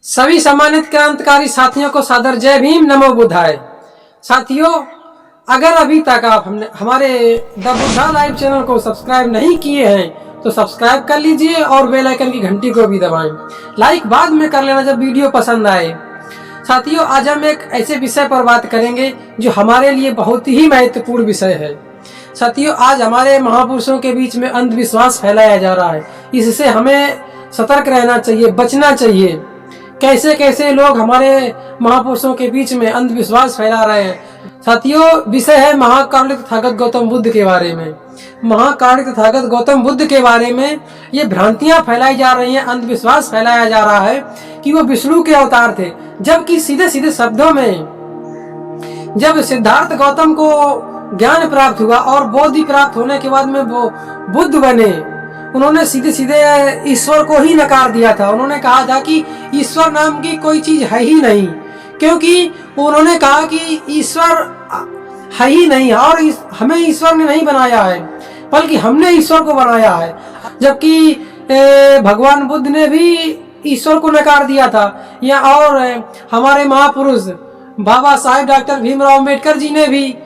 सभी सम्मानित क्रांतिकारी साथियों को सादर जय भीम, नमो बुद्धाय। साथियों, अगर अभी तक आप हमारे द बुद्धा लाइव चैनल को सब्सक्राइब नहीं किए हैं तो सब्सक्राइब कर लीजिए और बेल आइकन की घंटी को भी दबाएं। लाइक बाद में कर लेना जब वीडियो पसंद आए। साथियों, आज हम एक ऐसे विषय पर बात करेंगे जो हमारे लिए बहुत ही महत्वपूर्ण विषय है। साथियों, आज हमारे महापुरुषों के बीच में अंधविश्वास फैलाया जा रहा है। इससे हमें सतर्क रहना चाहिए, बचना चाहिए। कैसे कैसे लोग हमारे महापुरुषों के बीच में अंधविश्वास फैला रहे हैं। साथियों, विषय है महाकारुण्य तथागत गौतम बुद्ध के बारे में। महाकारुण्य तथागत गौतम बुद्ध के बारे में ये भ्रांतियां फैलाई जा रही हैं, अंधविश्वास फैलाया जा रहा है कि वो विष्णु के अवतार थे, जबकि सीधे सीधे शब्दों में जब सिद्धार्थ गौतम को ज्ञान प्राप्त हुआ और बोधि प्राप्त होने के बाद में वो बुद्ध बने, उन्होंने सीधे सीधे ईश्वर को ही नकार दिया था। उन्होंने कहा था कि ईश्वर नाम की कोई चीज है ही नहीं, क्योंकि उन्होंने कहा कि ईश्वर है ही नहीं और हमें ईश्वर ने नहीं बनाया है, बल्कि हमने ईश्वर को बनाया है। जबकि भगवान बुद्ध ने भी ईश्वर को नकार दिया था। या और हमारे महापुरुष बाबा साहेब डॉक्टर भीमराव अम्बेडकर जी ने भी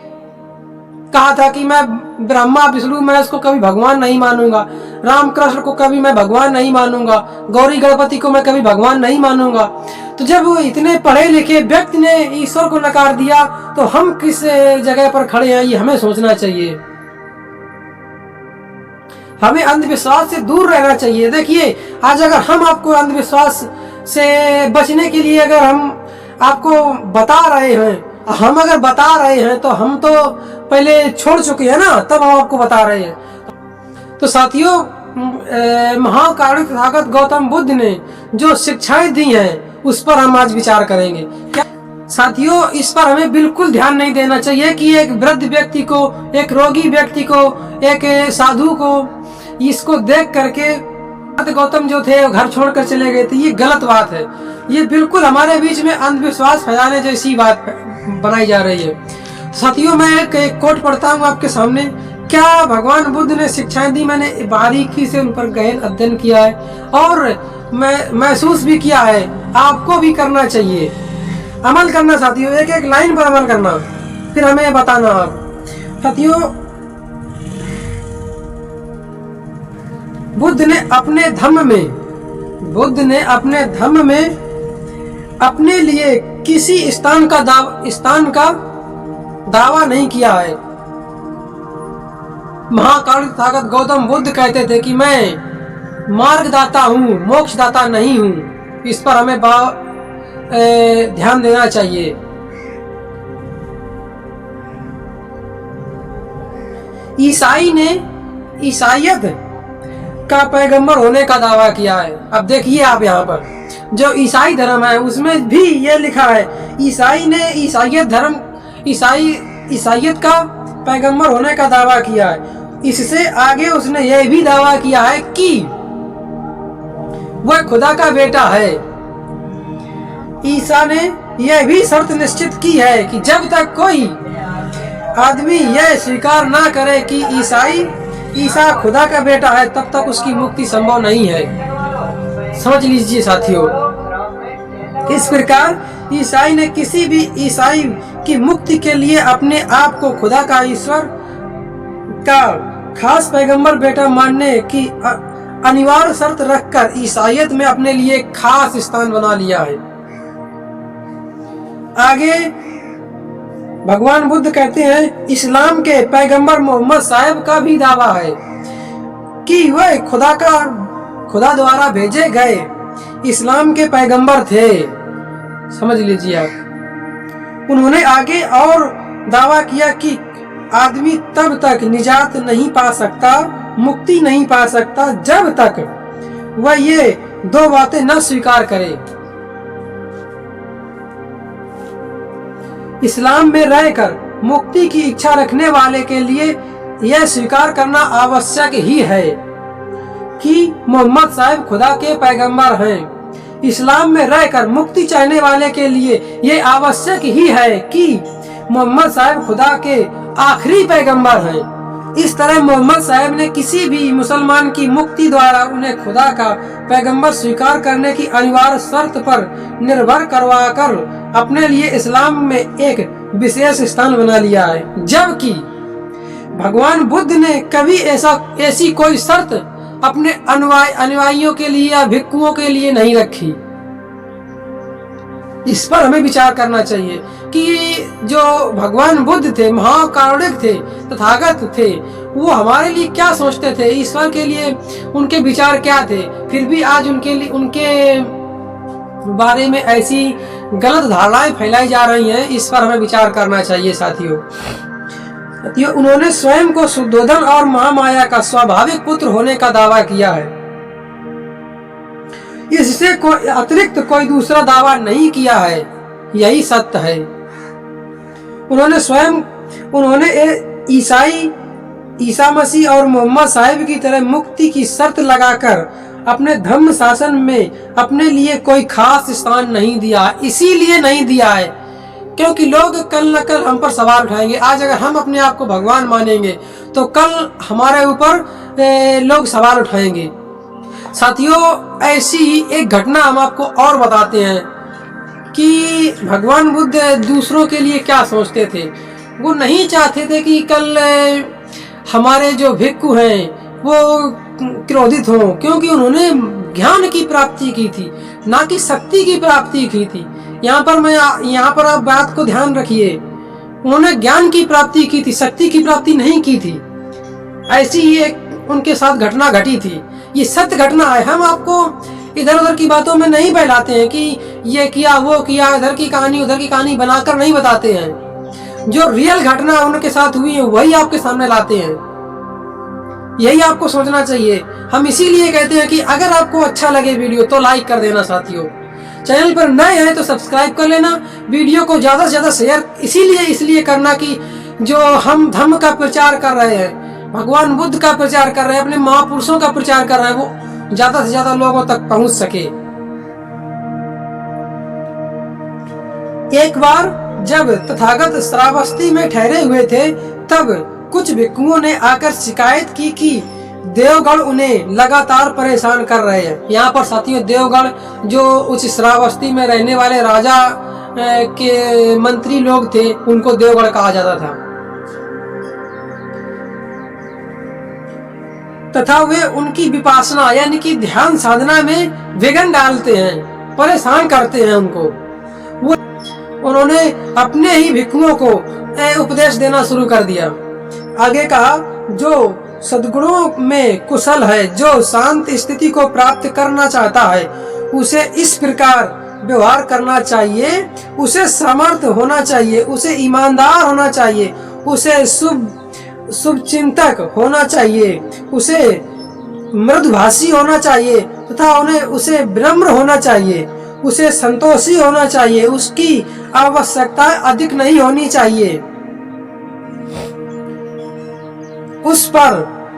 कहा था कि मैं ब्रह्मा विष्णु मैं इसको कभी भगवान नहीं मानूंगा, रामकृष्ण को कभी मैं भगवान नहीं मानूंगा, गौरी गणपति को मैं कभी भगवान नहीं मानूंगा। तो जब वो इतने पढ़े लिखे व्यक्ति ने ईश्वर को नकार दिया तो हम किस जगह पर खड़े हैं, ये हमें सोचना चाहिए। हमें अंधविश्वास से दूर रहना चाहिए। देखिए, आज अगर हम आपको अंधविश्वास से बचने के लिए अगर हम आपको बता रहे हैं, हम बता रहे हैं तो हम तो पहले छोड़ चुके हैं ना, तब हम आपको बता रहे हैं। तो साथियों, महाकारुण्य तथागत गौतम बुद्ध ने जो शिक्षाएं दी हैं उस पर हम आज विचार करेंगे। क्या साथियों, इस पर हमें बिल्कुल ध्यान नहीं देना चाहिए कि एक वृद्ध व्यक्ति को, एक रोगी व्यक्ति को, एक साधु को इसको देख करके गौतम जो थे घर छोड़कर चले गए थे, ये गलत बात है। ये बिल्कुल हमारे बीच में अंधविश्वास फैलाने जैसी बात बनाई जा रही है। साथियों, मैं एक कोट पढ़ता हूँ आपके सामने। क्या भगवान बुद्ध ने शिक्षाएं दी, मैंने बारीकी से उन पर गहन अध्ययन किया है और मैं महसूस भी किया है। आपको भी करना चाहिए, अमल करना। साथियों, एक एक लाइन पर अमल करना, फिर हमें बताना आप। साथियों, बुद्ध ने अपने धम्म में अपने लिए किसी स्थान का दावा नहीं किया है। महाकारुण्य तथागत गौतम बुद्ध कहते थे कि मैं मार्गदाता हूँ, मोक्षदाता नहीं हूँ। इस पर हमें ध्यान देना चाहिए। ईसाई ने ईसाइयत का पैगंबर होने का दावा किया है। अब देखिए आप, यहाँ पर जो ईसाई धर्म है उसमें भी ये लिखा है, ईसाई ने ईसाइयत का पैगंबर होने का दावा किया है। इससे आगे उसने यह भी दावा किया है कि वह खुदा का बेटा है। ईसा ने यह भी शर्त निश्चित की है कि जब तक कोई आदमी यह स्वीकार ना करे कि ईसा खुदा का बेटा है, तब तक उसकी मुक्ति संभव नहीं है। समझ लीजिए साथियों, इस प्रकार ईसाई ने किसी भी ईसाई की मुक्ति के लिए अपने आप को खुदा का, ईश्वर का खास पैगंबर बेटा मानने की अनिवार्य शर्त रखकर ईसाइयत में अपने लिए खास स्थान बना लिया है। आगे भगवान बुद्ध कहते हैं, इस्लाम के पैगंबर मोहम्मद साहब का भी दावा है कि वह खुदा द्वारा भेजे गए इस्लाम के पैगंबर थे। समझ लीजिए आप। उन्होंने आगे और दावा किया कि आदमी तब तक निजात नहीं पा सकता, मुक्ति नहीं पा सकता, जब तक वह ये दो बातें न स्वीकार करे। इस्लाम में रहकर मुक्ति की इच्छा रखने वाले के लिए यह स्वीकार करना आवश्यक ही है कि मोहम्मद साहब खुदा के पैगंबर हैं। इस्लाम में रहकर मुक्ति चाहने वाले के लिए यह आवश्यक ही है कि मोहम्मद साहब खुदा के आखिरी पैगंबर हैं। इस तरह मोहम्मद साहब ने किसी भी मुसलमान की मुक्ति द्वारा उन्हें खुदा का पैगंबर स्वीकार करने की अनिवार्य शर्त पर निर्भर करवाकर अपने लिए इस्लाम में एक विशेष स्थान बना लिया है, जबकि भगवान बुद्ध ने कभी ऐसी कोई शर्त अपने अनुयायियों के लिए या भिक्षुओं के लिए नहीं रखी। इस पर हमें विचार करना चाहिए कि जो भगवान बुद्ध थे, महाकारुणिक थे, तथागत थे, वो हमारे लिए क्या सोचते थे, ईश्वर के लिए उनके विचार क्या थे। फिर भी आज उनके बारे में ऐसी गलत धारणाएं फैलाई जा रही हैं, इस पर हमें विचार करना चाहिए साथियों। उन्होंने स्वयं को शुद्धोधन और महामाया का स्वाभाविक पुत्र होने का दावा किया है। इससे कोई अतिरिक्त कोई दूसरा दावा नहीं किया है, यही सत्य है। उन्होंने ईसा मसीह और मोहम्मद साहिब की तरह मुक्ति की शर्त लगाकर अपने धर्म शासन में अपने लिए कोई खास स्थान नहीं दिया। इसीलिए नहीं दिया है क्योंकि लोग कल न कल हम पर सवाल उठाएंगे। आज अगर हम अपने आप को भगवान मानेंगे तो कल हमारे ऊपर लोग सवाल उठाएंगे। साथियों, ऐसी ही एक घटना हम आपको और बताते हैं कि भगवान बुद्ध दूसरों के लिए क्या सोचते थे। वो नहीं चाहते थे कि कल हमारे जो भिक्षु हैं वो क्रोधित हों, क्योंकि उन्होंने ज्ञान की प्राप्ति की थी, ना कि शक्ति की प्राप्ति की थी। यहाँ पर आप बात को ध्यान रखिए, उन्होंने ज्ञान की प्राप्ति की थी, शक्ति की प्राप्ति नहीं की थी। ऐसी ही एक उनके साथ घटना घटी थी। ये सत्य घटना है। हम आपको इधर उधर की बातों में नहीं फैलाते हैं कि ये किया वो किया, इधर की कहानी उधर की कहानी बनाकर नहीं बताते हैं। जो रियल घटना उनके साथ हुई है वही आपके सामने लाते हैं। यही आपको सोचना चाहिए। हम इसीलिए कहते हैं कि अगर आपको अच्छा लगे वीडियो तो लाइक कर देना साथियों। चैनल पर नए हैं तो सब्सक्राइब कर लेना। वीडियो को ज्यादा से ज्यादा शेयर इसलिए करना कि जो हम धर्म का प्रचार कर रहे हैं, भगवान बुद्ध का प्रचार कर रहे हैं, अपने महापुरुषों का प्रचार कर रहे हैं, वो ज्यादा से ज्यादा लोगों तक पहुंच सके। एक बार जब तथागत श्रावस्ती में ठहरे हुए थे तब कुछ भिक्षुओं ने आकर शिकायत की कि देवगढ़ उन्हें लगातार परेशान कर रहे हैं। यहाँ पर साथियों, देवगढ़ जो उस श्रावस्ती में रहने वाले राजा के मंत्री लोग थे, उनको देवगढ़ कहा जाता था। तथा वे उनकी विपासना यानी कि ध्यान साधना में विघ्न डालते हैं, परेशान करते हैं उनको। उन्होंने अपने ही भिक्षुओं को उपदेश देना शुरू कर दिया। आगे कहा, जो सद्गुणों में कुशल है, जो शांत स्थिति को प्राप्त करना चाहता है, उसे इस प्रकार व्यवहार करना चाहिए। उसे समर्थ होना चाहिए, उसे ईमानदार होना चाहिए, उसे शुभचिंतक होना चाहिए, उसे मृदुभाषी होना चाहिए तथा उसे विनम्र होना चाहिए, उसे संतोषी होना चाहिए, उसकी आवश्यकता अधिक नहीं होनी चाहिए, उस पर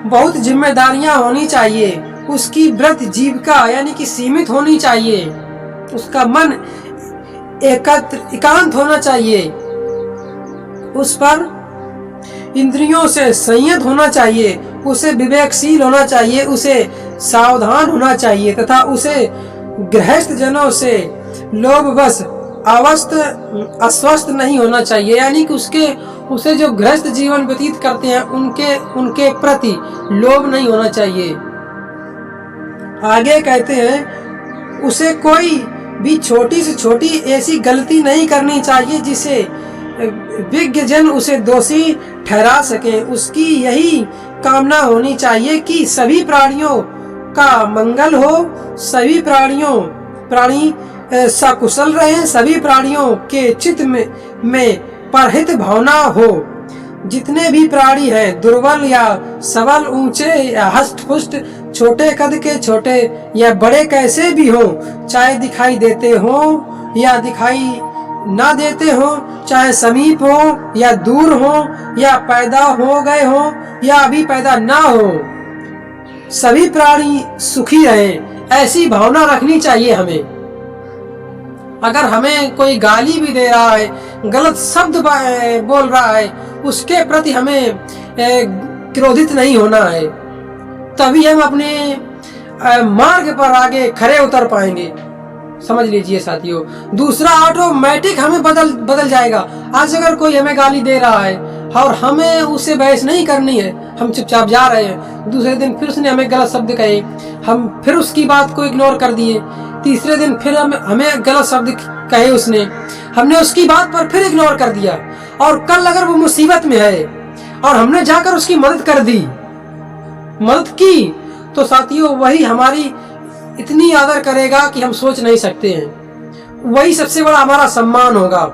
बहुत जिम्मेदारियां होनी चाहिए, उसकी व्रत जीविका यानी कि सीमित होनी चाहिए, उसका मन एकांत होना चाहिए, उस पर इंद्रियों से संयत होना चाहिए, उसे विवेकशील होना चाहिए, उसे सावधान होना चाहिए तथा उसे गृहस्थ जनों से लोभवश अस्वस्थ नहीं होना चाहिए। यानी कि उसे जो गृहस्थ जीवन व्यतीत करते हैं उनके प्रति लोभ नहीं होना चाहिए। आगे कहते हैं, उसे कोई भी छोटी से छोटी ऐसी गलती नहीं करनी चाहिए जिसे विज्ञ जन उसे दोषी ठहरा सके। उसकी यही कामना होनी चाहिए कि सभी प्राणियों का मंगल हो, सभी प्राणी सकुशल रहें, सभी प्राणियों के चित्त में परहित भावना हो। जितने भी प्राणी हैं, दुर्बल या सबल, ऊंचे या हष्ट-पुष्ट, छोटे कद के छोटे या बड़े कैसे भी हो, चाहे दिखाई देते हो या दिखाई ना देते हो, चाहे समीप हो या दूर हो, या पैदा हो गए हो या अभी पैदा ना हो, सभी प्राणी सुखी रहें, ऐसी भावना रखनी चाहिए हमें। अगर हमें कोई गाली भी दे रहा है, गलत शब्द बोल रहा है, उसके प्रति हमें क्रोधित नहीं होना है, तभी हम अपने मार्ग पर आगे खरे उतर पाएंगे। समझ लीजिए साथियों। दूसरा, ऑटोमेटिक हमें बदल जाएगा। आज अगर कोई हमें गाली दे रहा है और हमें उससे बहस नहीं करनी है, हम चुपचाप जा रहे हैं, दूसरे दिन फिर उसने हमें गलत शब्द कहे, हम फिर उसकी बात को इग्नोर कर दिए, तीसरे दिन फिर हमें गलत शब्द कहे उसने, हमने उसकी बात पर फिर इग्नोर कर दिया, और कल अगर वो मुसीबत में है और हमने जाकर उसकी मदद कर दी, मदद की, तो साथियों वही हमारी इतनी आदर करेगा कि हम सोच नहीं सकते हैं। वही सबसे बड़ा हमारा सम्मान होगा।